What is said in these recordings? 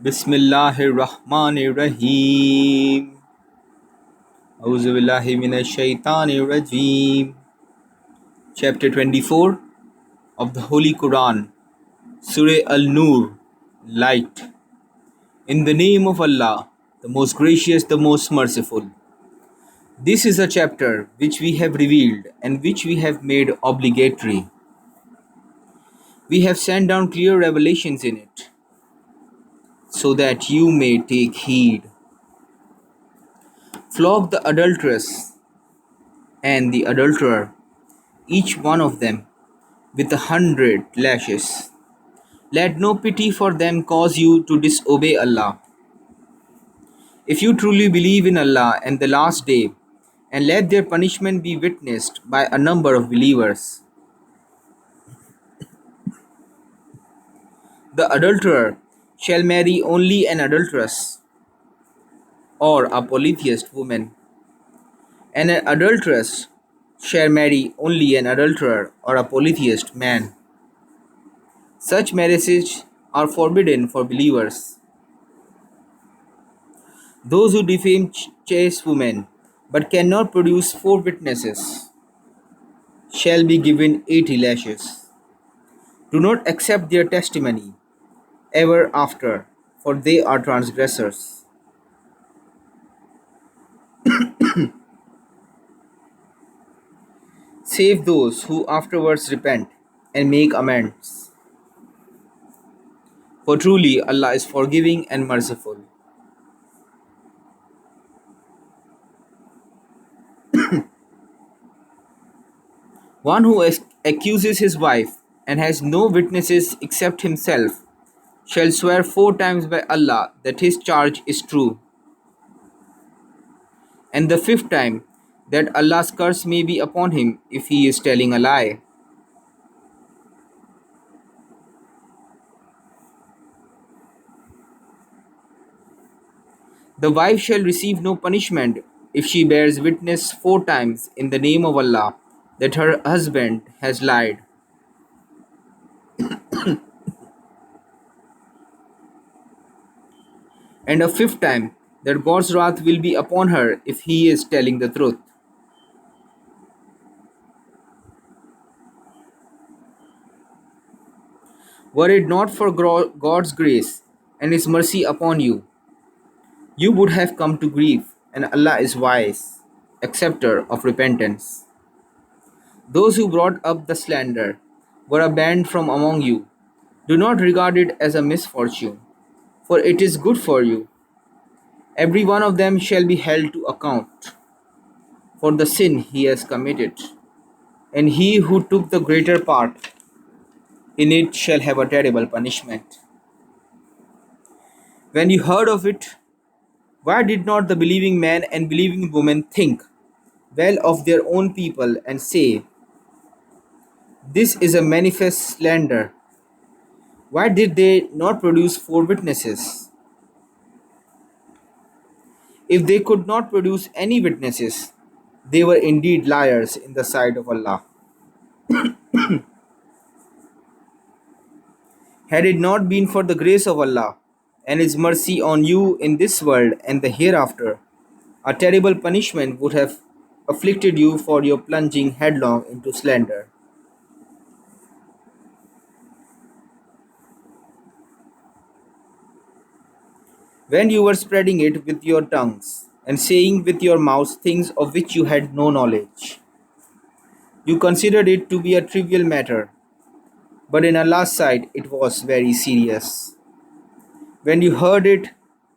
Bismillahirrahmanirrahim. Auzu billahi minash shaitanir rajim. Chapter 24 of the Holy Quran, Surah Al-Nur, Light. In the name of Allah, the most gracious, the most merciful. This is a chapter which we have revealed and which we have made obligatory. We have sent down clear revelations in it, so that you may take heed. Flog the adulteress and the adulterer, each one of them, with 100 lashes. Let no pity for them cause you to disobey Allah. If you truly believe in Allah and the last day, and let their punishment be witnessed by a number of believers. The adulterer shall marry only an adulteress or a polytheist woman, and an adulteress shall marry only an adulterer or a polytheist man. Such marriages are forbidden for believers. Those who defame chaste women but cannot produce 4 witnesses shall be given 80 lashes. Do not accept their testimony ever after, for they are transgressors. Save those who afterwards repent and make amends. For truly Allah is forgiving and merciful. One who accuses his wife and has no witnesses except himself shall swear 4 times by Allah that his charge is true, and the 5th time that Allah's curse may be upon him if he is telling a lie. The wife shall receive no punishment if she bears witness 4 times in the name of Allah that her husband has lied, and a 5th time that God's wrath will be upon her if he is telling the truth. Were it not for God's grace and His mercy upon you, you would have come to grief, and Allah is wise, acceptor of repentance. Those who brought up the slander were banned from among you. Do not regard it as a misfortune, for it is good for you. Every one of them shall be held to account for the sin he has committed, and he who took the greater part in it shall have a terrible punishment. When you heard of it, why did not the believing man and believing woman think well of their own people and say, "This is a manifest slander"? Why did they not produce 4 witnesses? If they could not produce any witnesses, they were indeed liars in the sight of Allah. Had it not been for the grace of Allah and His mercy on you in this world and the hereafter, a terrible punishment would have afflicted you for your plunging headlong into slander. When you were spreading it with your tongues and saying with your mouths things of which you had no knowledge, you considered it to be a trivial matter, but in Allah's sight it was very serious. When you heard it,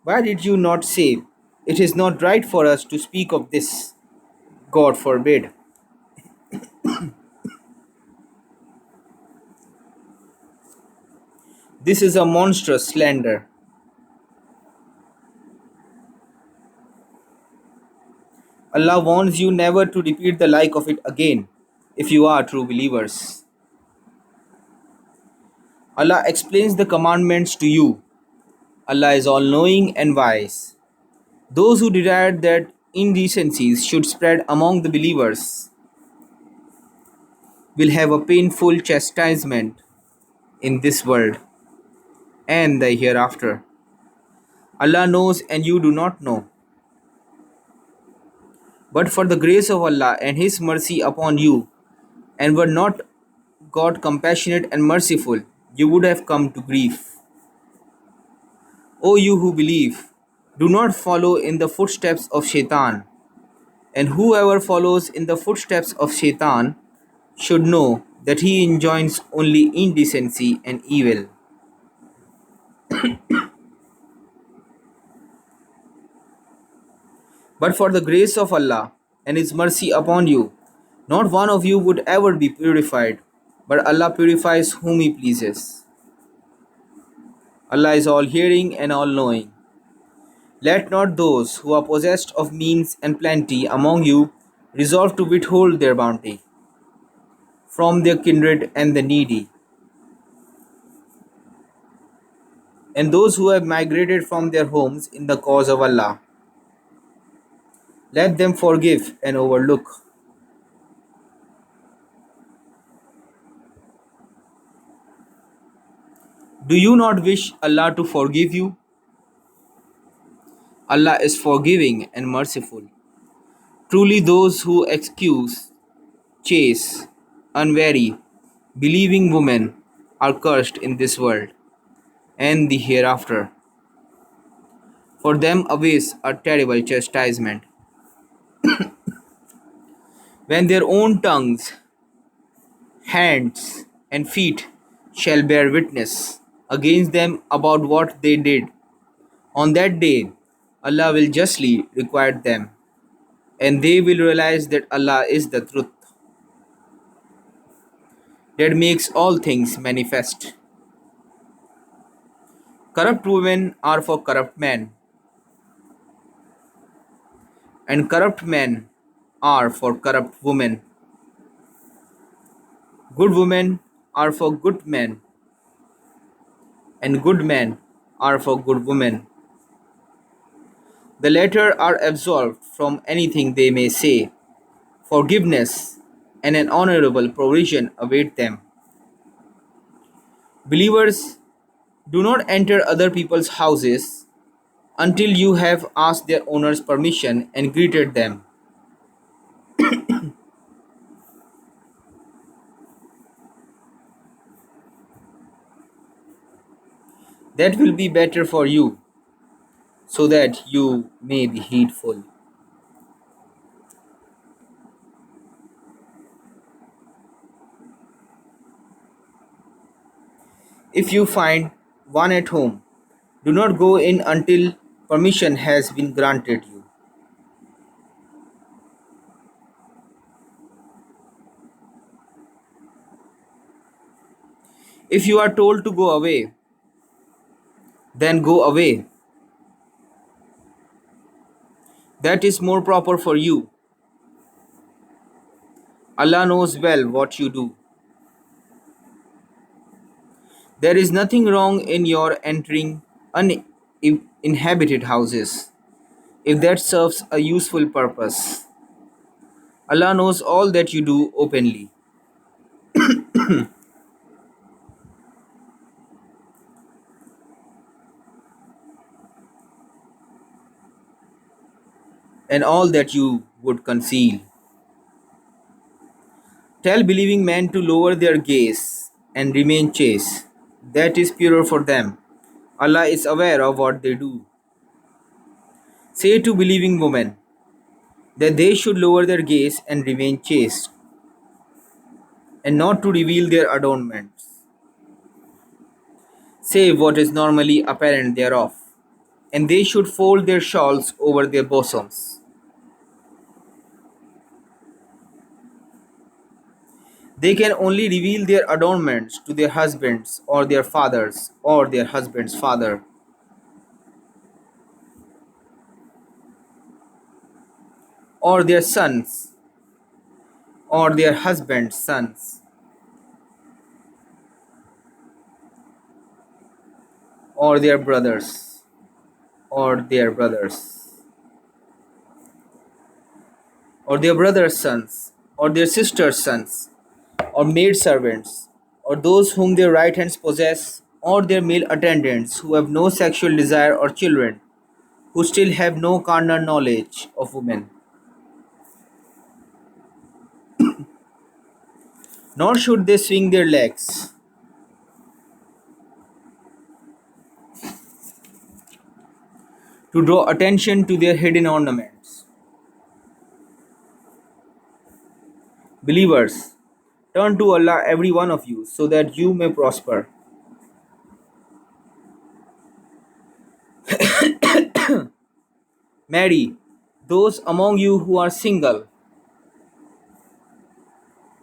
why did you not say, "It is not right for us to speak of this"? God forbid. This is a monstrous slander. Allah warns you never to repeat the like of it again if you are true believers. Allah explains the commandments to you. Allah is all knowing and wise. Those who desired that indecencies should spread among the believers will have a painful chastisement in this world and the hereafter. Allah knows and you do not know. But for the grace of Allah and His mercy upon you, and were not God compassionate and merciful, you would have come to grief. O you who believe, do not follow in the footsteps of Shaitan, and whoever follows in the footsteps of Shaitan should know that he enjoins only indecency and evil. But for the grace of Allah and His mercy upon you, not one of you would ever be purified, but Allah purifies whom He pleases. Allah is all hearing and all knowing. Let not those who are possessed of means and plenty among you resolve to withhold their bounty from their kindred and the needy, and those who have migrated from their homes in the cause of Allah. Let them forgive and overlook. Do you not wish Allah to forgive you? Allah is forgiving and merciful. Truly those who excuse, chase, unwary, believing women are cursed in this world and the hereafter. For them awaits a terrible chastisement, when their own tongues, hands, and feet shall bear witness against them about what they did. On that day, Allah will justly require them, and they will realize that Allah is the truth that makes all things manifest. Corrupt women are for corrupt men, and corrupt men are for corrupt women. Good women are for good men, and good men are for good women. The latter are absolved from anything they may say. Forgiveness and an honorable provision await them. Believers, do not enter other people's houses until you have asked their owners permission and greeted them. That will be better for you, so that you may be heedful. If you find one at home, do not go in until permission has been granted you. If you are told to go away, then go away. That is more proper for you. Allah knows well what you do. There is nothing wrong in your entering uninhabited houses, if that serves a useful purpose. Allah knows all that you do openly. And all that you would conceal. Tell believing men to lower their gaze and remain chaste. That is purer for them. Allah is aware of what they do. Say to believing women that they should lower their gaze and remain chaste, and not to reveal their adornments, save what is normally apparent thereof, and they should fold their shawls over their bosoms. They can only reveal their adornments to their husbands or their fathers or their husband's father, or their sons or their husband's sons, or their brothers or their brothers, or their brother's sons or their sister's sons, or maidservants, or those whom their right hands possess, or their male attendants who have no sexual desire or children, who still have no carnal knowledge of women, nor should they swing their legs to draw attention to their hidden ornaments. Believers, turn to Allah, every one of you, so that you may prosper. Marry those among you who are single,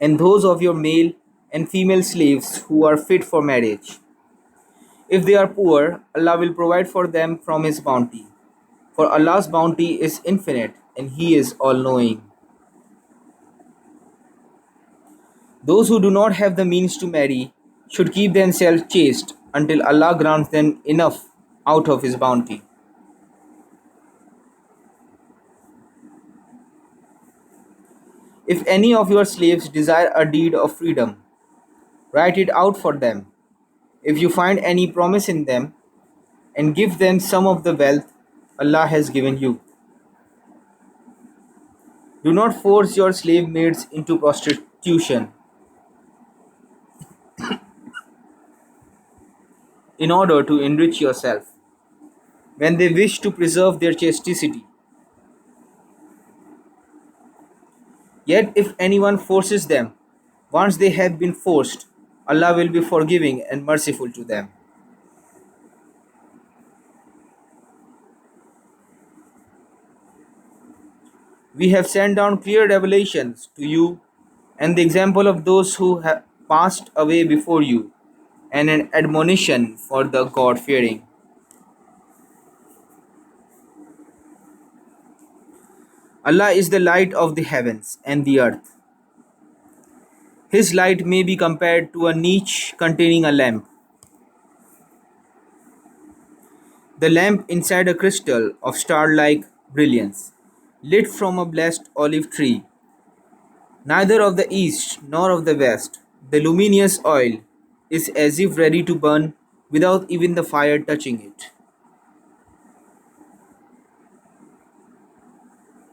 and those of your male and female slaves who are fit for marriage. If they are poor, Allah will provide for them from His bounty. For Allah's bounty is infinite, and He is all knowing. Those who do not have the means to marry should keep themselves chaste until Allah grants them enough out of His bounty. If any of your slaves desire a deed of freedom, write it out for them. If you find any promise in them, and give them some of the wealth Allah has given you. Do not force your slave maids into prostitution in order to enrich yourself, when they wish to preserve their chastity. Yet if anyone forces them, once they have been forced, Allah will be forgiving and merciful to them. We have sent down clear revelations to you and the example of those who have passed away before you, and an admonition for the God-fearing. Allah is the light of the heavens and the earth. His light may be compared to a niche containing a lamp. The lamp inside a crystal of star-like brilliance, lit from a blessed olive tree, neither of the east nor of the west. The luminous oil is as if ready to burn without even the fire touching it.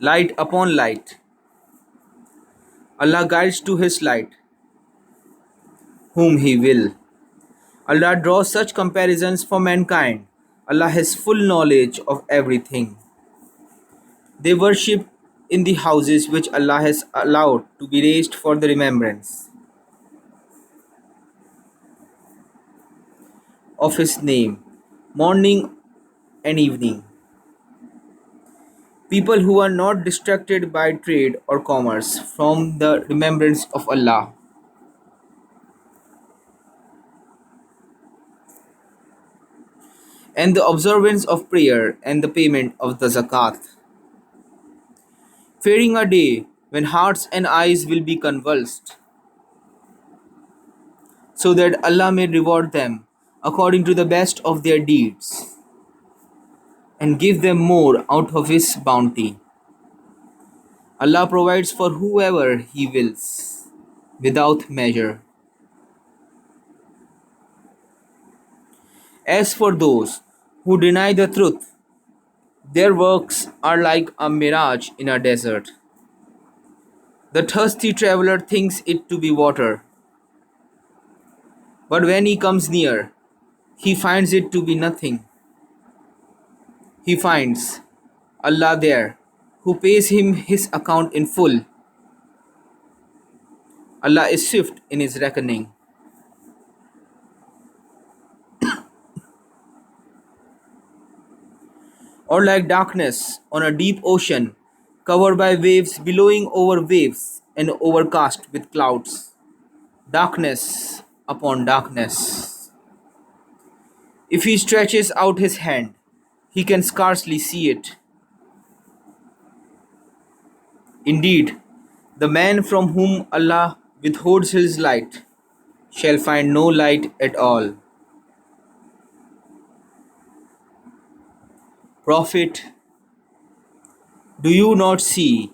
Light upon light. Allah guides to His light whom He will. Allah draws such comparisons for mankind. Allah has full knowledge of everything. They worship in the houses which Allah has allowed to be raised for the remembrance of His name, morning and evening. People who are not distracted by trade or commerce from the remembrance of Allah. And the observance of prayer and the payment of the zakat. Fearing a day when hearts and eyes will be convulsed, so that Allah may reward them according to the best of their deeds, and give them more out of His bounty. Allah provides for whoever He wills, without measure. As for those who deny the truth, their works are like a mirage in a desert. The thirsty traveler thinks it to be water, but when he comes near, he finds it to be nothing. He finds Allah there, who pays him his account in full. Allah is swift in His reckoning. Or like darkness on a deep ocean, covered by waves billowing over waves and overcast with clouds. Darkness upon darkness. If he stretches out his hand, he can scarcely see it. Indeed, the man from whom Allah withholds His light shall find no light at all. Prophet, do you not see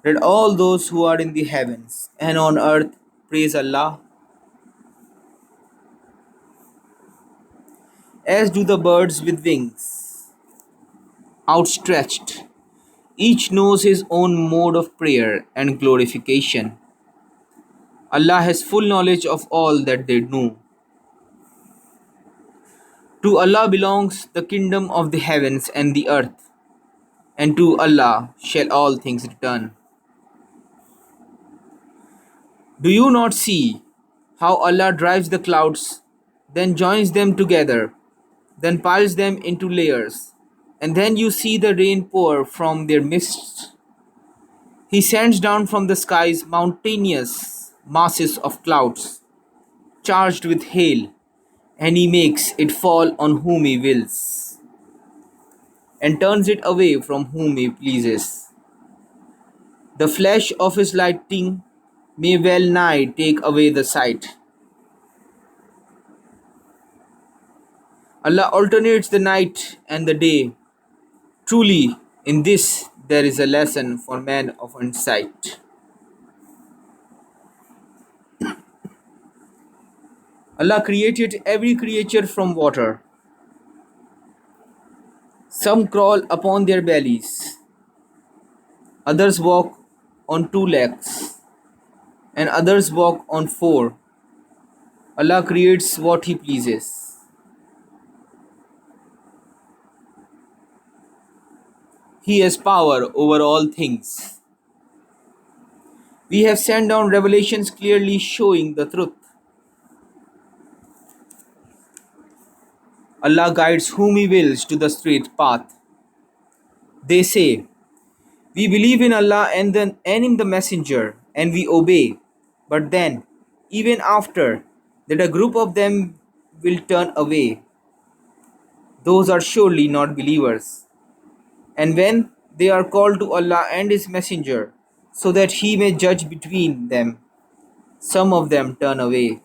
that all those who are in the heavens and on earth praise Allah, as do the birds with wings? outstretched. Each knows his own mode of prayer and glorification. Allah has full knowledge of all that they do. To Allah belongs the kingdom of the heavens and the earth, and to Allah shall all things return. Do you not see how Allah drives the clouds, then joins them together, then piles them into layers, and then you see the rain pour from their midst? He sends down from the skies mountainous masses of clouds, charged with hail, and he makes it fall on whom he wills, and turns it away from whom he pleases. The flash of his lightning may well nigh take away the sight. Allah alternates the night and the day. Truly, in this there is a lesson for men of insight. Allah created every creature from water. Some crawl upon their bellies, others walk on two legs, and others walk on four. Allah creates what He pleases. He has power over all things. We have sent down revelations clearly showing the truth. Allah guides whom He wills to the straight path. They say, "We believe in Allah and in the Messenger, and we obey." But then, even after that, a group of them will turn away. Those are surely not believers. And when they are called to Allah and His Messenger, so that He may judge between them, some of them turn away.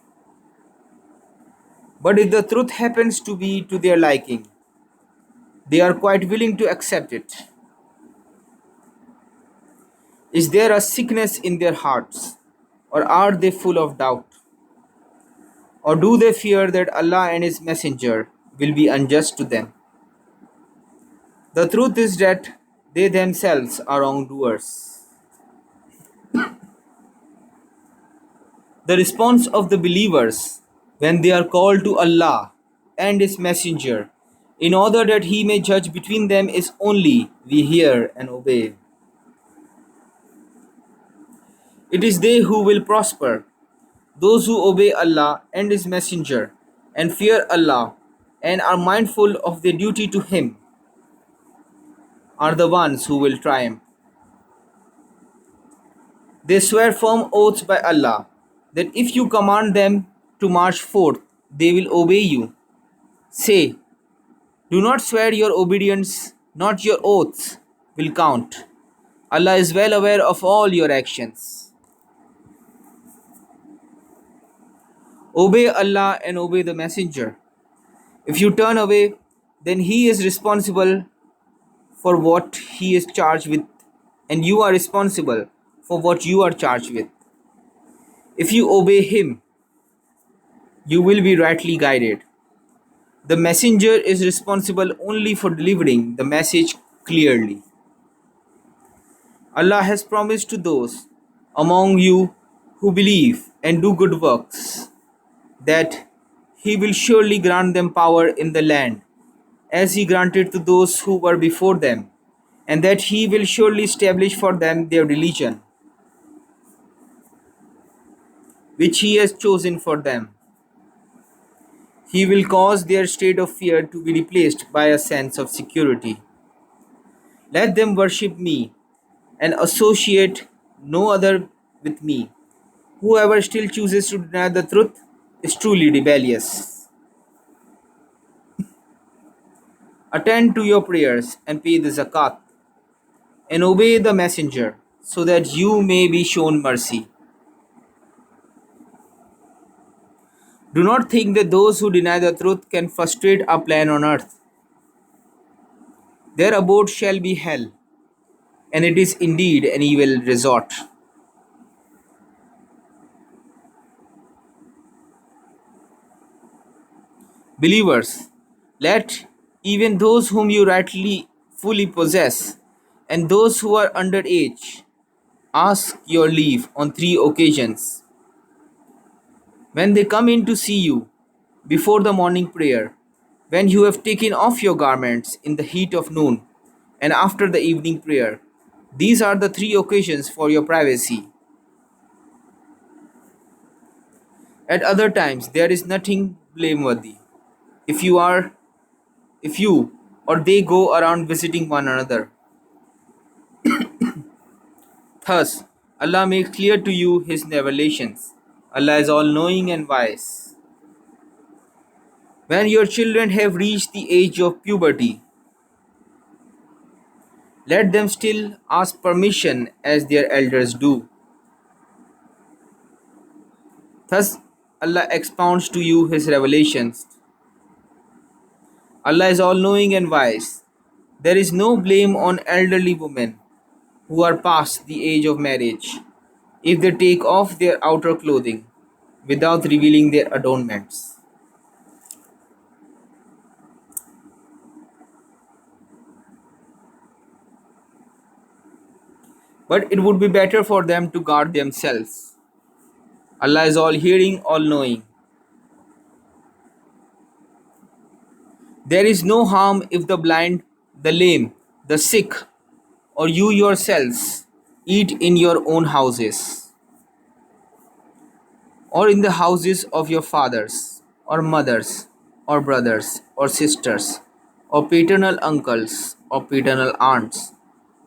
But if the truth happens to be to their liking, they are quite willing to accept it. Is there a sickness in their hearts, or are they full of doubt? Or do they fear that Allah and His Messenger will be unjust to them? The truth is that they themselves are wrongdoers. The response of the believers when they are called to Allah and His Messenger in order that He may judge between them is only, "We hear and obey." It is they who will prosper. Those who obey Allah and His Messenger and fear Allah and are mindful of their duty to Him are the ones who will triumph. They swear firm oaths by Allah that if you command them to march forth, they will obey you. Say, do not swear your obedience, not your oaths will count. Allah is well aware of all your actions. Obey Allah and obey the Messenger. If you turn away, then He is responsible for what He is charged with, and you are responsible for what you are charged with. If you obey Him, you will be rightly guided. The Messenger is responsible only for delivering the message clearly. Allah has promised to those among you who believe and do good works that He will surely grant them power in the land, as He granted to those who were before them, and that He will surely establish for them their religion, which He has chosen for them. He will cause their state of fear to be replaced by a sense of security. Let them worship me and associate no other with me. Whoever still chooses to deny the truth is truly rebellious. Attend to your prayers and pay the zakat, and obey the Messenger, so that you may be shown mercy. Do not think that those who deny the truth can frustrate our plan on earth. Their abode shall be hell, and it is indeed an evil resort. Believers, let even those whom you rightly fully possess, and those who are under age, ask your leave on 3 occasions. When they come in to see you, before the morning prayer, when you have taken off your garments in the heat of noon, and after the evening prayer. These are the 3 occasions for your privacy. At other times there is nothing blameworthy. If you are if you or they go around visiting one another. Thus, Allah makes clear to you His revelations. Allah is all knowing and wise. When your children have reached the age of puberty, let them still ask permission as their elders do. Thus, Allah expounds to you His revelations. Allah is all knowing and wise. There is no blame on elderly women who are past the age of marriage if they take off their outer clothing without revealing their adornments. But it would be better for them to guard themselves. Allah is all hearing, all knowing. There is no harm if the blind, the lame, the sick, or you yourselves eat in your own houses, or in the houses of your fathers, or mothers, or brothers, or sisters, or paternal uncles, or paternal aunts,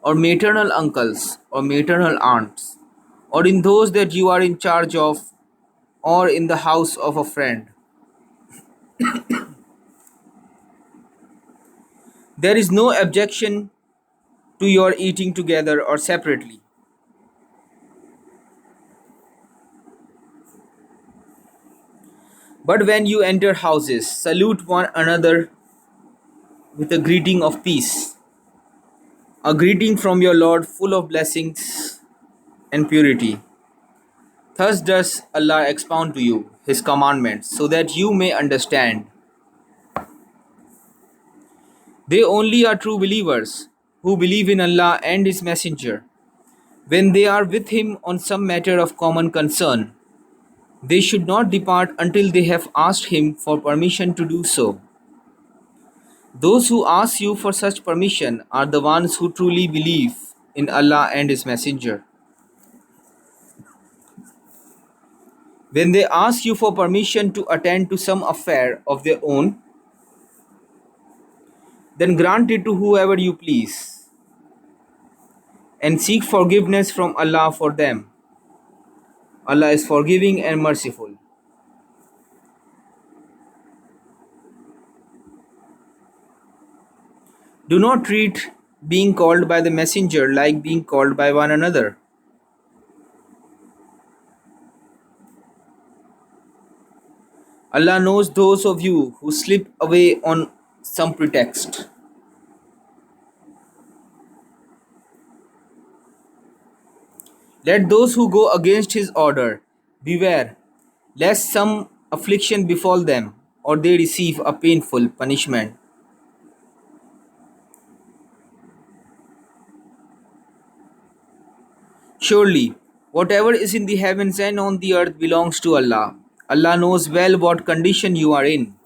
or maternal uncles, or maternal aunts, or in those that you are in charge of, or in the house of a friend. There is no objection to your eating together or separately. But when you enter houses, salute one another with a greeting of peace, a greeting from your Lord full of blessings and purity. Thus does Allah expound to you His commandments so that you may understand. They only are true believers who believe in Allah and His Messenger. When they are with Him on some matter of common concern, they should not depart until they have asked Him for permission to do so. Those who ask you for such permission are the ones who truly believe in Allah and His Messenger. When they ask you for permission to attend to some affair of their own, then grant it to whoever you please, and seek forgiveness from Allah for them. Allah is forgiving and merciful. Do not treat being called by the messenger like being called by one another. Allah knows those of you who slip away on some pretext. Let those who go against His order beware lest some affliction befall them or they receive a painful punishment. Surely, whatever is in the heavens and on the earth belongs to Allah. Allah knows well what condition you are in.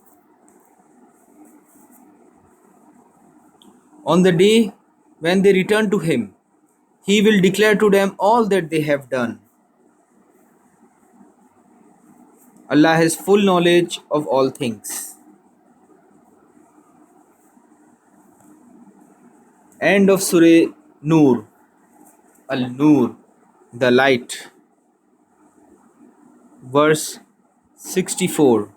On the day when they return to Him, He will declare to them all that they have done. Allah has full knowledge of all things. End of Surah Nur. Al-Nur, the light. Verse 64.